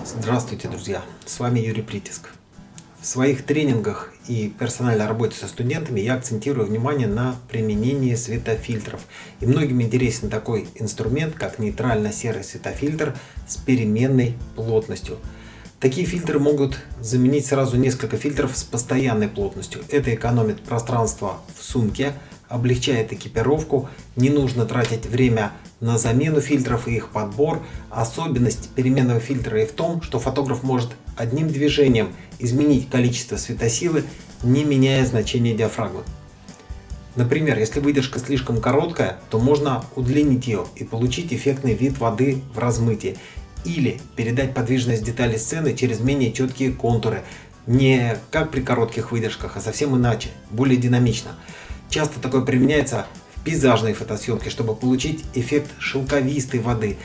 Здравствуйте, друзья! С вами Юрий Притиск. В своих тренингах и персональной работе со студентами я акцентирую внимание на применении светофильтров. И многим интересен такой инструмент, как нейтрально-серый светофильтр с переменной плотностью. Такие фильтры могут заменить сразу несколько фильтров с постоянной плотностью. Это экономит пространство в сумке, облегчает экипировку, не нужно тратить время на замену фильтров и их подбор. Особенность переменного фильтра и в том, что фотограф может одним движением изменить количество светосилы, не меняя значение диафрагмы. Например, если выдержка слишком короткая, то можно удлинить ее и получить эффектный вид воды в размытии. Или передать подвижность деталей сцены через менее четкие контуры. Не как при коротких выдержках, а совсем иначе, более динамично. Часто такое применяется в пейзажной фотосъемке, чтобы получить эффект шелковистой воды,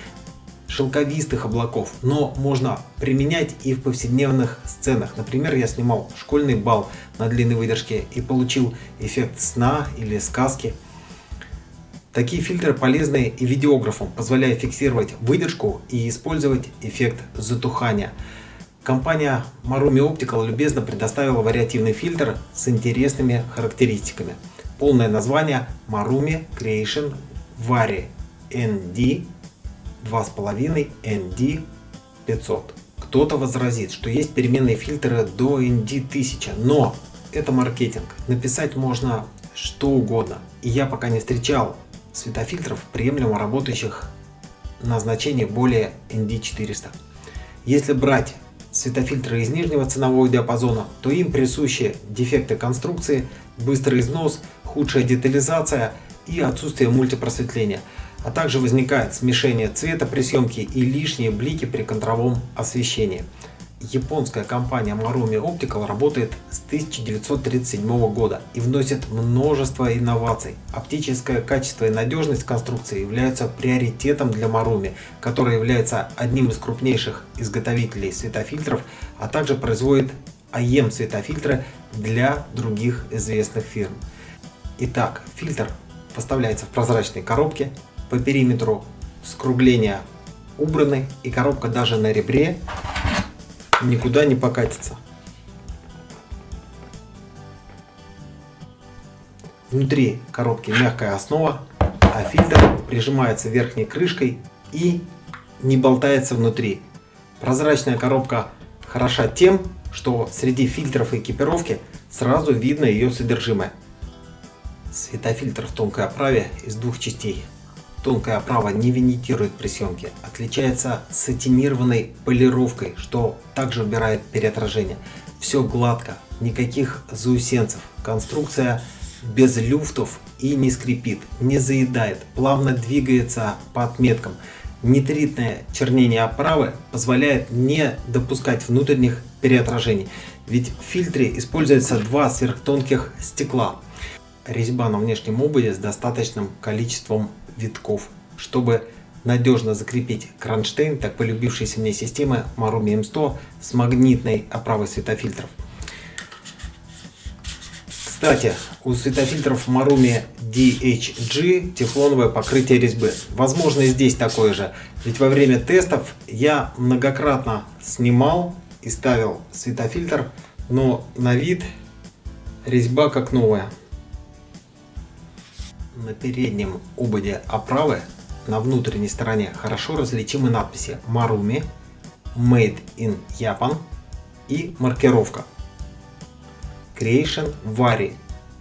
шелковистых облаков. Но можно применять и в повседневных сценах. Например, я снимал школьный бал на длинной выдержке и получил эффект сна или сказки. Такие фильтры полезны и видеографам, позволяя фиксировать выдержку и использовать эффект затухания. Компания Marumi Optical любезно предоставила вариативный фильтр с интересными характеристиками. Полное название Marumi Creation Vari ND 2.5 ND 500. Кто-то возразит, что есть переменные фильтры до ND 1000, но это маркетинг. Написать можно что угодно. И я пока не встречал светофильтров, приемлемо работающих на значение более ND 400. Если брать светофильтры из нижнего ценового диапазона, то им присущи дефекты конструкции, быстрый износ, худшая детализация и отсутствие мультипросветления, а также возникает смешение цвета при съемке и лишние блики при контровом освещении. Японская компания Marumi Optical работает с 1937 года и вносит множество инноваций. Оптическое качество и надежность конструкции являются приоритетом для Marumi, который является одним из крупнейших изготовителей светофильтров, а также производит АЕМ светофильтры для других известных фирм. Итак, фильтр поставляется в прозрачной коробке, по периметру скругления убраны, и коробка даже на ребре никуда не покатится. Внутри коробки мягкая основа, а фильтр прижимается верхней крышкой и не болтается внутри. Прозрачная коробка хороша тем, что среди фильтров и экипировки сразу видно ее содержимое. Светофильтр в тонкой оправе из двух частей. Тонкая оправа не винтирует при съемке, отличается сатинированной полировкой, что также убирает переотражение. Все гладко, никаких заусенцев, конструкция без люфтов и не скрипит, не заедает, плавно двигается по отметкам. Нитритное чернение оправы позволяет не допускать внутренних переотражений, ведь в фильтре используется два сверхтонких стекла. Резьба на внешнем ободе с достаточным количеством витков, чтобы надежно закрепить кронштейн так полюбившейся мне системы Marumi M100 с магнитной оправой светофильтров. Кстати, у светофильтров Marumi DHG тефлоновое покрытие резьбы. Возможно, и здесь такое же, ведь во время тестов я многократно снимал и ставил светофильтр, но на вид резьба как новая. На переднем ободе оправы на внутренней стороне хорошо различимы надписи Marumi, Made in Japan и маркировка Creation Vari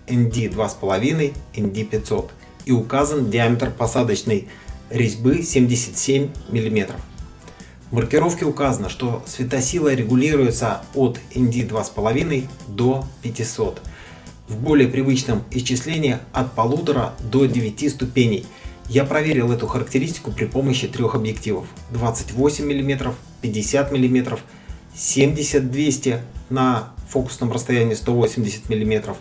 ND 2.5 ND 500 и указан диаметр посадочной резьбы 77 мм. В маркировке указано, что светосила регулируется от ND 2.5 до 500. В более привычном исчислении от 1,5 до 9 ступеней. Я проверил эту характеристику при помощи трех объективов: 28 мм, 50 мм, 70-200 на фокусном расстоянии 180 мм.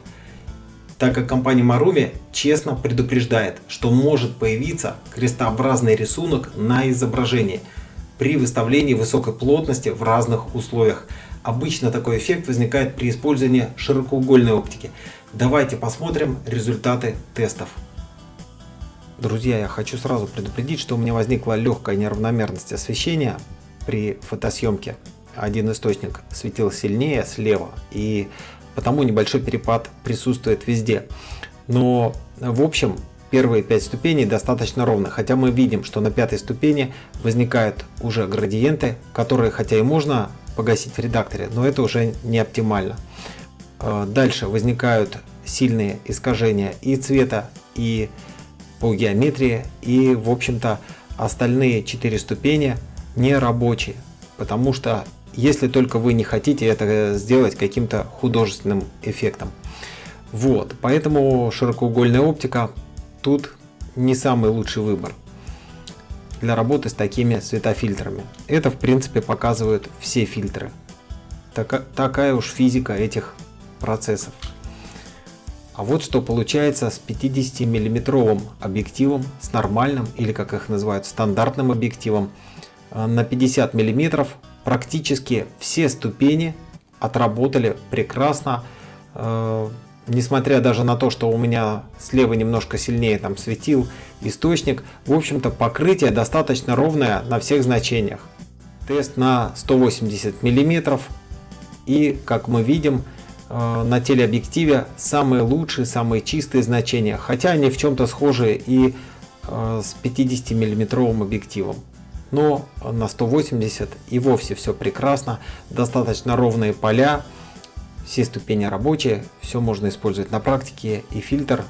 Так как компания Marumi честно предупреждает, что может появиться крестообразный рисунок на изображении при выставлении высокой плотности в разных условиях. Обычно такой эффект возникает при использовании широкоугольной оптики. Давайте посмотрим результаты тестов. Друзья, я хочу сразу предупредить, что у меня возникла легкая неравномерность освещения при фотосъемке. Один источник светил сильнее слева, и потому небольшой перепад присутствует везде. Но в общем первые 5 ступеней достаточно ровно, хотя мы видим, что на 5-й ступени возникают уже градиенты, которые хотя и можно погасить в редакторе, но это уже не оптимально. Дальше возникают сильные искажения и цвета, и по геометрии, и в общем-то остальные 4 ступени не рабочие, потому что если только вы не хотите это сделать каким-то художественным эффектом. Вот, поэтому широкоугольная оптика тут не самый лучший выбор для работы с такими светофильтрами. Это в принципе показывают все фильтры. Такая уж физика этих процессов. А вот что получается с 50 миллиметровым объективом, с нормальным, или как их называют, стандартным объективом. На 50 миллиметров практически все ступени отработали прекрасно, несмотря даже на то, что у меня слева немножко сильнее там светил источник. В общем-то покрытие достаточно ровное на всех значениях. Тест на 180 миллиметров, и как мы видим, на телеобъективе самые лучшие, самые чистые значения, хотя они в чем-то схожи и с 50 миллиметровым объективом. Но на 180 и вовсе все прекрасно, достаточно ровные поля, все ступени рабочие, все можно использовать на практике, и фильтр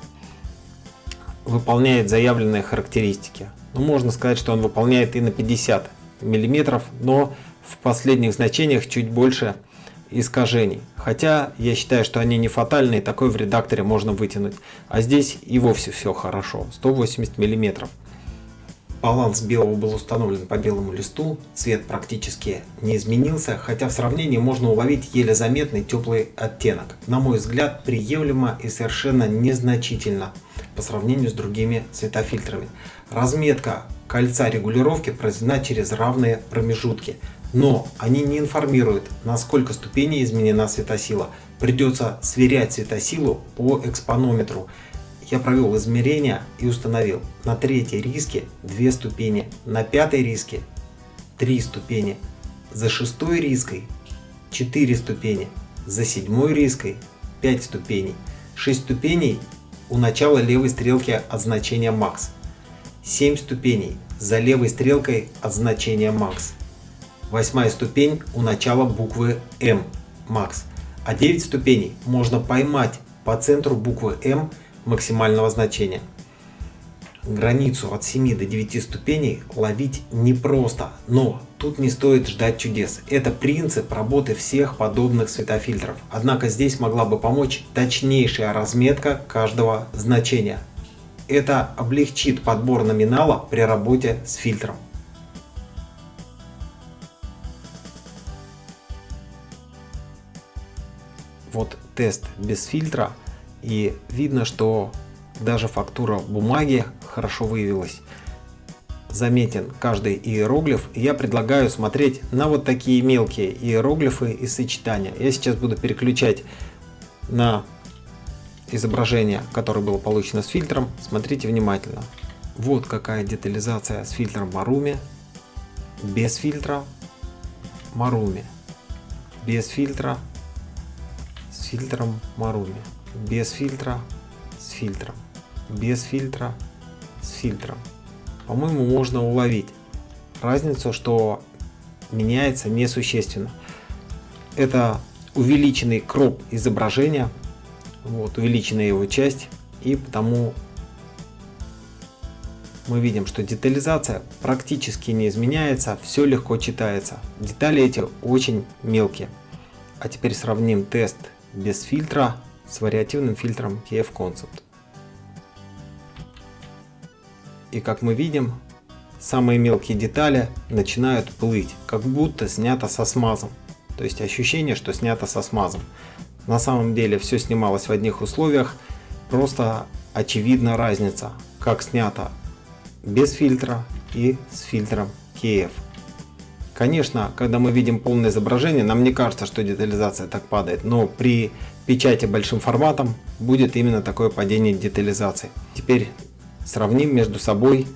выполняет заявленные характеристики. Ну, можно сказать, что он выполняет и на 50 миллиметров, но в последних значениях чуть больше искажений. Хотя я считаю, что они не фатальные, такой в редакторе можно вытянуть. А здесь и вовсе все хорошо, 180 миллиметров. Баланс белого был установлен по белому листу, цвет практически не изменился, хотя в сравнении можно уловить еле заметный теплый оттенок. На мой взгляд, приемлемо и совершенно незначительно по сравнению с другими светофильтрами. Разметка кольца регулировки произведена через равные промежутки, но они не информируют, на сколько ступеней изменена светосила. Придется сверять светосилу по экспонометру. Я провел измерения и установил: на 3-й риске 2 ступени, на 5-й риске 3 ступени, за 6-й риской 4 ступени, за 7-й риской 5 ступеней, 6 ступеней у начала левой стрелки от значения max, 7 ступеней за левой стрелкой от значения max, 8-я ступень у начала буквы M max, а 9 ступеней можно поймать по центру буквы M максимального значения. Границу от 7 до 9 ступеней ловить непросто, но тут не стоит ждать чудес. Это принцип работы всех подобных светофильтров. Однако здесь могла бы помочь точнейшая разметка каждого значения. Это облегчит подбор номинала при работе с фильтром. Вот тест без фильтра. И видно, что даже фактура бумаги хорошо выявилась. Заметен каждый иероглиф. И я предлагаю смотреть на вот такие мелкие иероглифы и сочетания. Я сейчас буду переключать на изображение, которое было получено с фильтром. Смотрите внимательно. Вот какая детализация с фильтром Marumi. Без фильтра Marumi. Без фильтра с фильтром Marumi. Без фильтра с фильтром, без фильтра с фильтром. По-моему, можно уловить разницу, что меняется несущественно. Это увеличенный кроп изображения, вот, увеличенная его часть, и потому мы видим, что детализация практически не изменяется, все легко читается. Детали эти очень мелкие. А теперь сравним тест без фильтра с вариативным фильтром KF Concept. И как мы видим, самые мелкие детали начинают плыть, как будто снято со смазом. То есть ощущение, что снято со смазом. На самом деле все снималось в одних условиях, просто очевидна разница, как снято без фильтра и с фильтром KF. Конечно, когда мы видим полное изображение, нам не кажется, что детализация так падает, но при печати большим форматом будет именно такое падение детализации. Теперь сравним между собой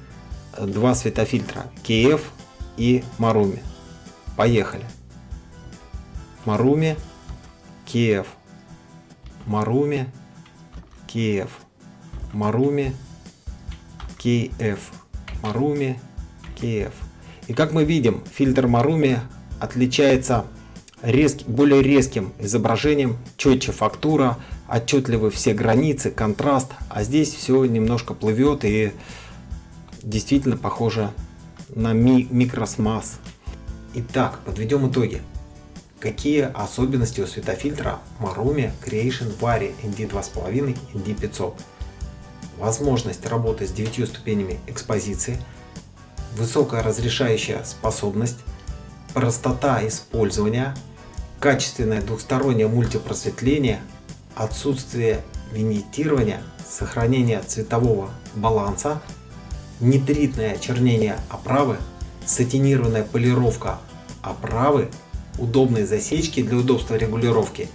два светофильтра KF и Marumi. Поехали. Marumi KF. Marumi KF. Marumi KF. Marumi KF. И как мы видим, фильтр Marumi отличается более резким изображением, четче фактура, отчетливы все границы, контраст, а здесь все немножко плывет и действительно похоже на микросмаз. Итак, подведем итоги. Какие особенности у светофильтра Marumi Creation Vari ND2.5 ND500? Возможность работы с 9 ступенями экспозиции, высокая разрешающая способность, простота использования, качественное двухстороннее мультипросветление, отсутствие виньетирования, сохранение цветового баланса, нитритное чернение оправы, сатинированная полировка оправы, удобные засечки для удобства регулировки,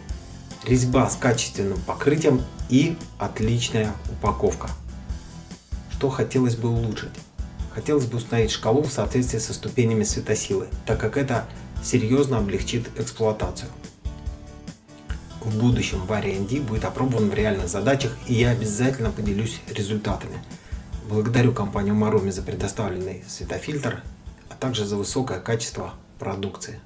резьба с качественным покрытием и отличная упаковка. Что хотелось бы улучшить? Хотелось бы установить шкалу в соответствии со ступенями светосилы, так как это серьезно облегчит эксплуатацию. В будущем Vari ND будет опробован в реальных задачах, и я обязательно поделюсь результатами. Благодарю компанию Marumi за предоставленный светофильтр, а также за высокое качество продукции.